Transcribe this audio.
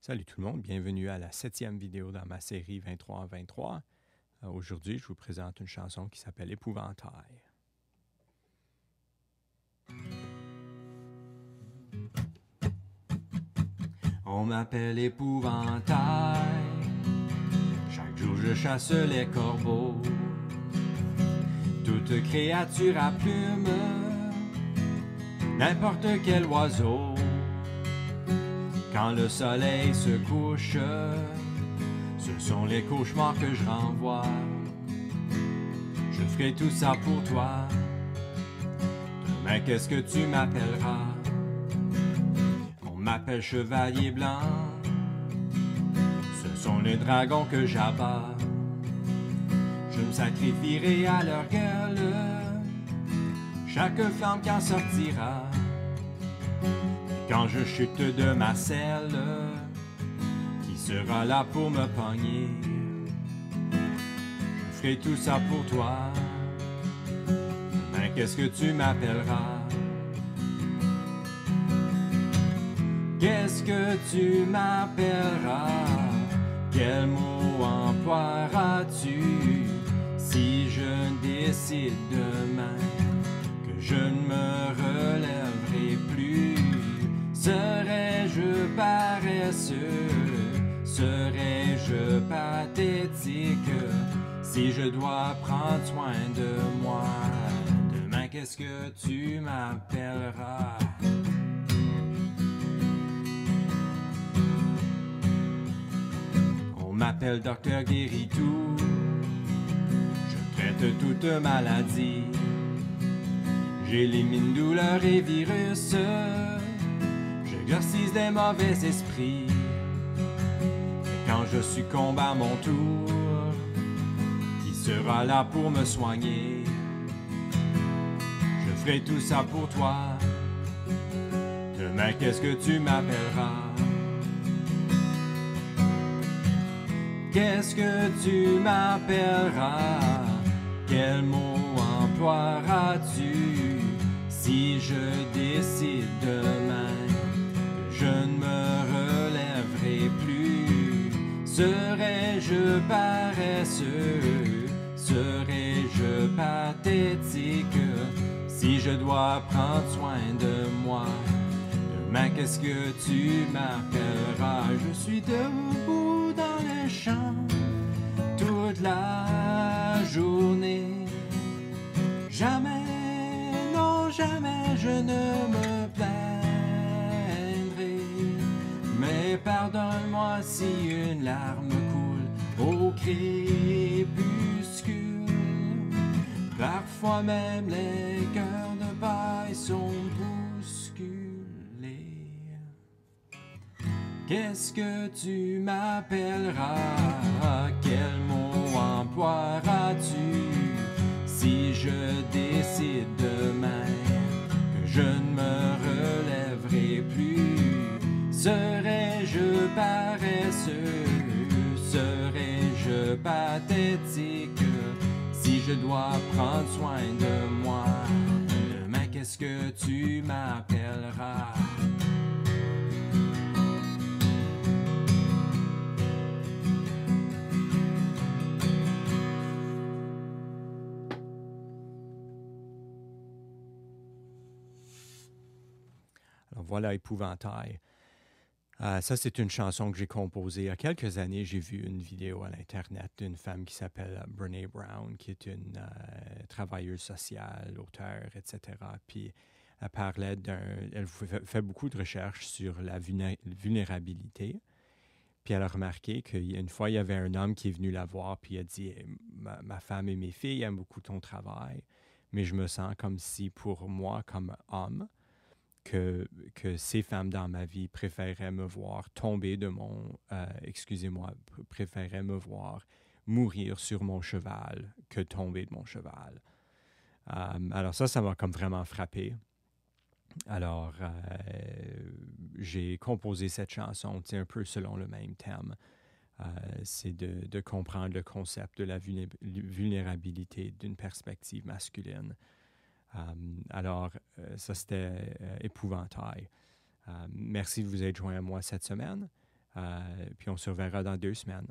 Salut tout le monde, bienvenue à la 7e vidéo dans ma série 23 en 23. Aujourd'hui, je vous présente une chanson qui s'appelle Épouvantail. On m'appelle Épouvantail, chaque jour je chasse les corbeaux. Toute créature à plumes, n'importe quel oiseau. Quand le soleil se couche, ce sont les cauchemars que je renvoie. Je ferai tout ça pour toi. Demain, qu'est-ce que tu m'appelleras? On m'appelle Chevalier Blanc. Ce sont les dragons que j'abats. Je me sacrifierai à leur gueule. Chaque flamme qui en sortira. Quand je chute de ma selle, qui sera là pour me pogner? Je ferai tout ça pour toi. Demain, qu'est-ce que tu m'appelleras? Qu'est-ce que tu m'appelleras? Quel mot emploieras-tu si je décide demain que je ne me relèverai plus? Serais-je paresseux? Serais-je pathétique si je dois prendre soin de moi? Demain, qu'est-ce que tu m'appelleras? On m'appelle Docteur Guéritou. Je traite toute maladie. J'élimine douleur et virus. J'exorcise des mauvais esprits. Et quand je succombe à mon tour, qui sera là pour me soigner? Je ferai tout ça pour toi. Demain, qu'est-ce que tu m'appelleras? Qu'est-ce que tu m'appelleras? Quel mot emploieras-tu si je décide demain je ne me relèverai plus? Serais-je paresseux? Serais-je pathétique si je dois prendre soin de moi? Demain, qu'est-ce que tu m'appelleras? Je suis debout dans les champs toute la journée. Jamais, non jamais, je ne me plaindrai. Mais pardonne-moi si une larme coule au crépuscule. Parfois même les cœurs de paille sont bousculés. Qu'est-ce que tu m'appelleras? Quel mot emploieras-tu si je décide demain que je ne me relèverai plus? Serais-je paresseux? Serais-je pathétique si je dois prendre soin de moi? Demain, qu'est-ce que tu m'appelleras? Alors voilà Épouvantail. Ça, c'est une chanson que j'ai composée. Il y a quelques années, j'ai vu une vidéo à l'Internet d'une femme qui s'appelle Brené Brown, qui est une travailleuse sociale, auteure, etc. Puis elle parlait elle fait beaucoup de recherches sur la vulnérabilité. Puis elle a remarqué qu'une fois, il y avait un homme qui est venu la voir, puis il a dit ma femme et mes filles aiment beaucoup ton travail, mais je me sens comme si, pour moi, comme homme, que ces femmes dans ma vie préféraient me voir tomber de mon... préféraient me voir mourir sur mon cheval que tomber de mon cheval. Alors ça m'a comme vraiment frappé. Alors, j'ai composé cette chanson, un peu selon le même thème. C'est de comprendre le concept de la vulnérabilité d'une perspective masculine. Alors, ça, c'était Épouvantail. Merci de vous être joint à moi cette semaine. Puis on se reverra dans 2 semaines.